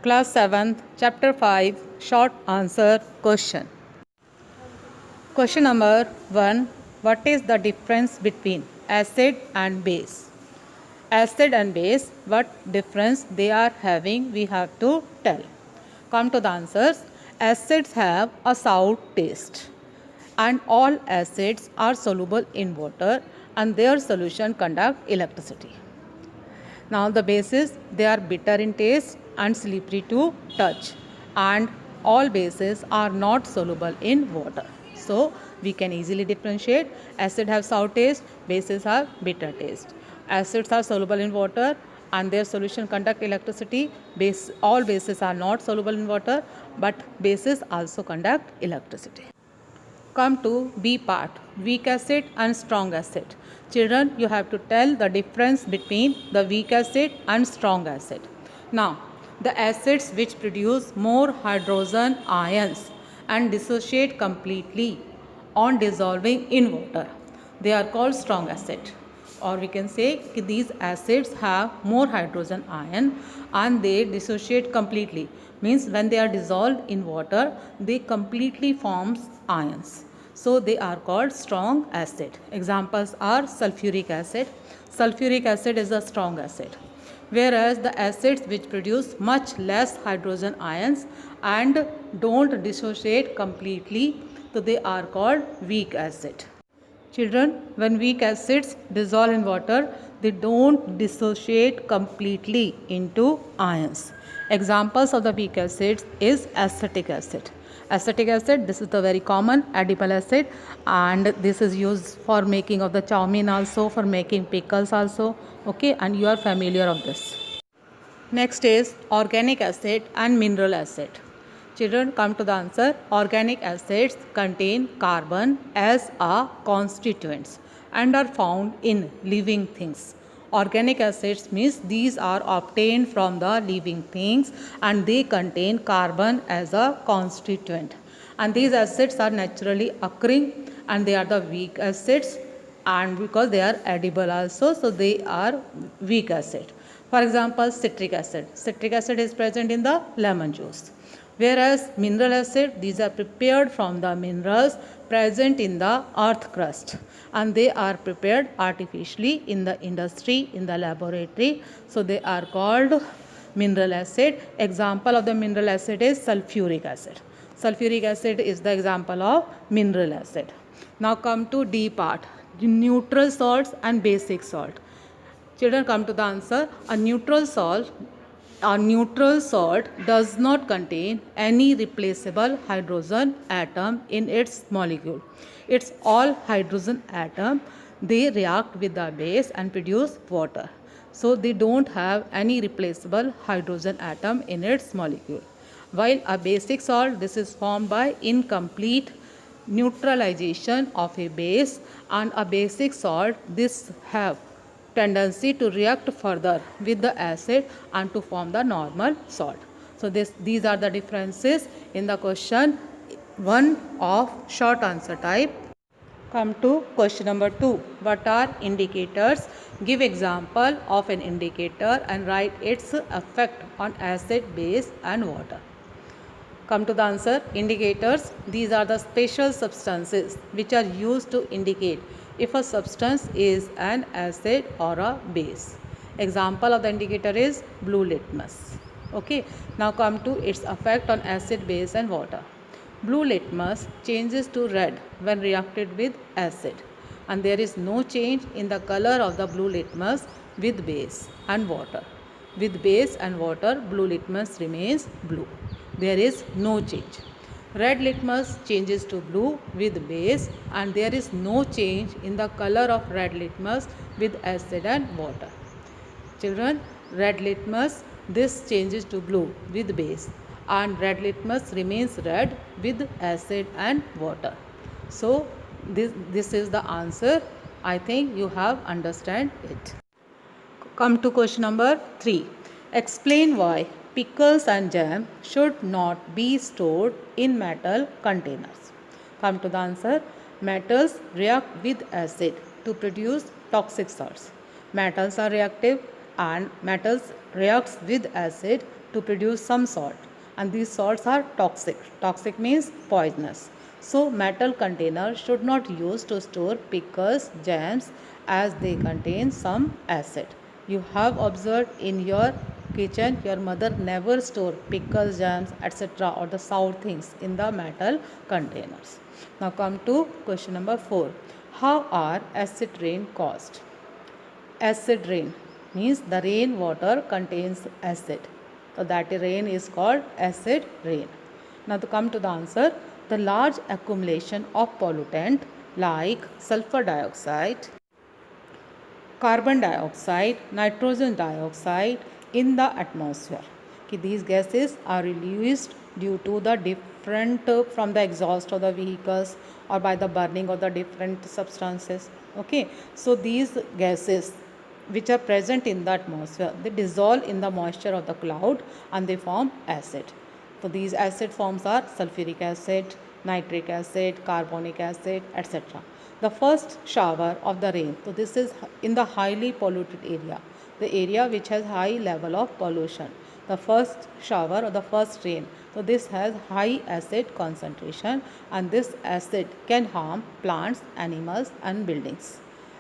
Class 7th, Chapter 5, Short Answer Question. Question number 1. What is the difference between acid and base? Acid and base, what difference they are having, we have to tell. Come to the answers. Acids have a sour taste, and all acids are soluble in water and their solution conduct electricity. Now the bases, they are bitter in taste and slippery to touch, and all bases are not soluble in water. So we can easily differentiate. Acid have sour taste, bases have bitter taste. Acids are soluble in water and their solution conduct electricity. All bases are not soluble in water, but bases also conduct electricity. Come to B part, weak acid and strong acid. Children, you have to tell the difference between the weak acid and strong acid. Now, the acids which produce more hydrogen ions and dissociate completely on dissolving in water, they are called strong acid. Or we can say these acids have more hydrogen ion and they dissociate completely. Means when they are dissolved in water, they completely forms ions. So they are called strong acid. Examples are sulfuric acid. Sulfuric acid is a strong acid. Whereas the acids which produce much less hydrogen ions and don't dissociate completely, so they are called weak acid. Children, when weak acids dissolve in water, they don't dissociate completely into ions. Examples of the weak acids is acetic acid. Acetic acid, this is the very common edible acid, and this is used for making of the chow mein also, for making pickles also. Okay, and you are familiar of this. Next is organic acid and mineral acid. Children, come to the answer. Organic acids contain carbon as a constituent and are found in living things. Organic acids means these are obtained from the living things and they contain carbon as a constituent. And these acids are naturally occurring and they are the weak acids, and because they are edible also, so they are weak acid. For example, citric acid. Citric acid is present in the lemon juice. Whereas mineral acid, these are prepared from the minerals present in the earth crust and they are prepared artificially in the industry, in the laboratory. So they are called mineral acid. Example of the mineral acid is sulfuric acid. Sulfuric acid is the example of mineral acid. Now come to D part, neutral salts and basic salt. Children, come to the answer. A neutral salt does not contain any replaceable hydrogen atom in its molecule. It's all hydrogen atom. They react with the base and produce water. So they don't have any replaceable hydrogen atom in its molecule. While a basic salt, this is formed by incomplete neutralization of a base, and a basic salt, this have tendency to react further with the acid and to form the normal salt. So these are the differences in the question 1 of short answer type. Come to question number 2. What are indicators? Give example of an indicator and write its effect on acid, base and water. Come to the answer. Indicators, these are the special substances which are used to indicate if a substance is an acid or a base. Example of the indicator is blue litmus. Okay, now come to its effect on acid, base and water. Blue litmus changes to red when reacted with acid, and there is no change in the color of the blue litmus with base and water. With base and water, blue litmus remains blue. There is no change. Red litmus changes to blue with base and there is no change in the color of red litmus with acid and water. Children, red litmus, this changes to blue with base and red litmus remains red with acid and water. So this is the answer. I think you have understand it. Come to question number 3. Explain why pickles and jam should not be stored in metal containers. Come to the answer. Metals react with acid to produce toxic salts. Metals are reactive and metals reacts with acid to produce some salt, and these salts are toxic. Toxic means poisonous. So metal container should not use to store pickles, jams, as they contain some acid. You have observed in your kitchen your mother never store pickles, jams, etc. or the sour things in the metal containers. Now come to question number 4. How are acid rain caused? Acid rain means the rain water contains acid. So that rain is called acid rain. Now to come to the answer, the large accumulation of pollutant like sulfur dioxide, carbon dioxide, nitrogen dioxide in the atmosphere. These gases are released due to the different from the exhaust of the vehicles or by the burning of the different substances. Okay, so these gases which are present in the atmosphere, they dissolve in the moisture of the cloud and they form acid. So these acid forms are sulfuric acid, nitric acid, carbonic acid, etc. The first shower of the rain, so this is in the highly polluted area, the area which has high level of pollution. The first shower or the first rain, so this has high acid concentration, and this acid can harm plants, animals and buildings.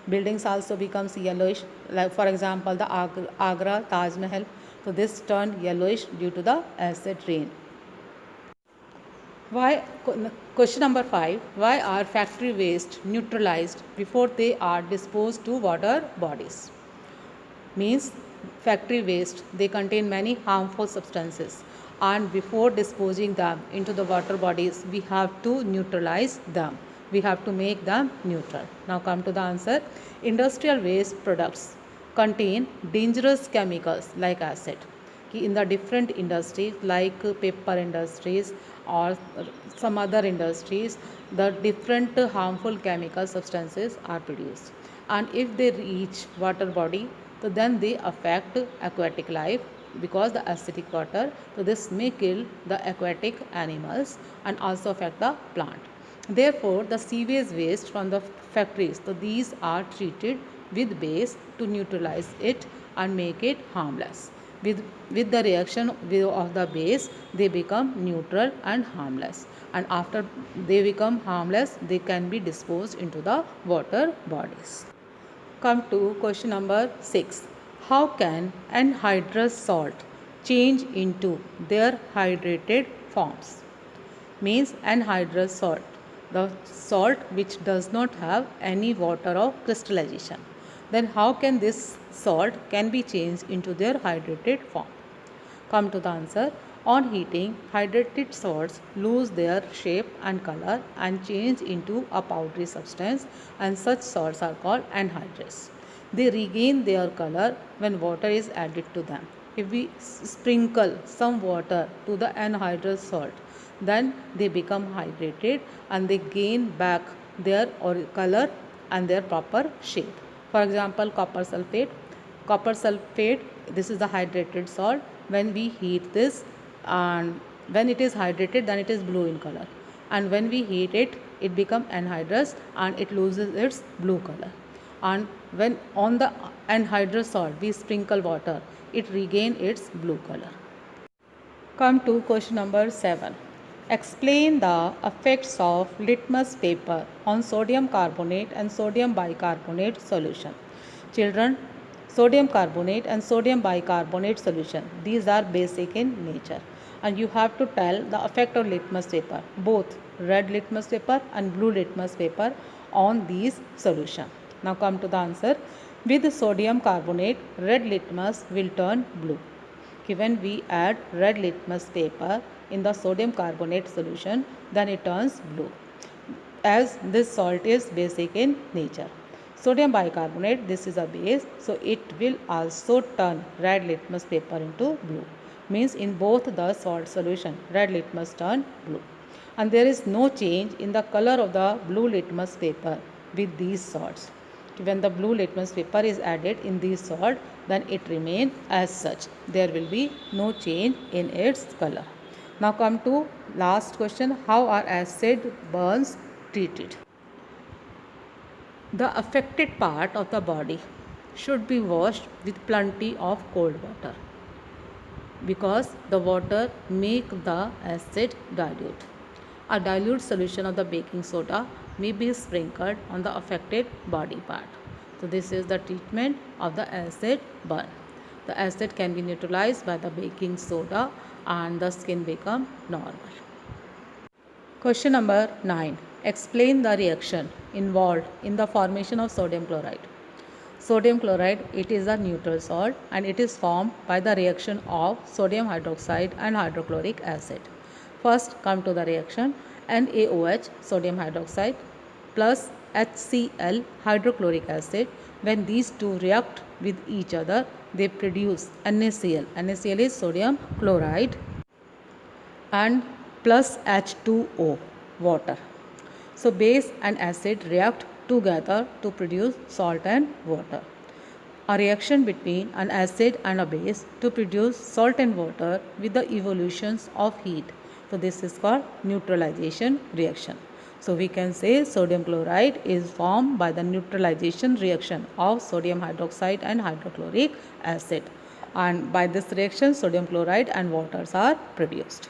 Buildings also becomes yellowish, like for example the Agra Taj Mahal, so this turned yellowish due to the acid rain. Why, question number 5, why are factory waste neutralized before they are disposed to water bodies? Means factory waste, they contain many harmful substances, and before disposing them into the water bodies we have to neutralize them. We have to make them neutral. Now come to the answer. Industrial waste products contain dangerous chemicals like acid. In the different industries like paper industries or some other industries, the different harmful chemical substances are produced, and if they reach water body, so then they affect aquatic life because the acidic water, so this may kill the aquatic animals and also affect the plant. Therefore the sewage waste from the factories, so these are treated with base to neutralize it and make it harmless. With the reaction of the base, they become neutral and harmless, and after they become harmless they can be disposed into the water bodies. Come to question number 6. How can anhydrous salt change into their hydrated forms? Means anhydrous salt, the salt which does not have any water of crystallization. Then how can this salt can be changed into their hydrated form? Come to the answer. On heating, hydrated salts lose their shape and color and change into a powdery substance, and such salts are called anhydrous. They regain their color when water is added to them. If we sprinkle some water to the anhydrous salt, then they become hydrated and they gain back their color and their proper shape. For example, copper sulfate. Copper sulfate, this is the hydrated salt. When we heat this, and when it is hydrated, then it is blue in color, and when we heat it, it becomes anhydrous and it loses its blue color. And when on the anhydrous salt we sprinkle water, it regains its blue color. Come to question number 7. Explain the effects of litmus paper on sodium carbonate and sodium bicarbonate solution. Children, sodium carbonate and sodium bicarbonate solution, these are basic in nature, and you have to tell the effect of litmus paper, both red litmus paper and blue litmus paper, on these solution. Now come to the answer. With sodium carbonate, red litmus will turn blue. When we add red litmus paper in the sodium carbonate solution, then it turns blue, as this salt is basic in nature. Sodium bicarbonate, this is a base, so it will also turn red litmus paper into blue. Means in both the salt solution, red litmus turn blue, and there is no change in the color of the blue litmus paper with these salts. When the blue litmus paper is added in this salt, then it remains as such. There will be no change in its color. Now come to last question. How are acid burns treated? The affected part of the body should be washed with plenty of cold water. because the water make the acid dilute. A dilute solution of the baking soda may be sprinkled on the affected body part. So this is the treatment of the acid burn. The acid can be neutralized by the baking soda and the skin become normal. Question number 9. Explain the reaction involved in the formation of sodium chloride. Sodium chloride, it is a neutral salt and it is formed by the reaction of sodium hydroxide and hydrochloric acid. First come to the reaction NaOH sodium hydroxide plus HCl hydrochloric acid. When these two react with each other, they produce NaCl. NaCl is sodium chloride and plus H2O water. So base and acid react together to produce salt and water. A reaction between an acid and a base to produce salt and water with the evolutions of heat. So this is called neutralization reaction. So we can say sodium chloride is formed by the neutralization reaction of sodium hydroxide and hydrochloric acid. And by this reaction sodium chloride and waters are produced.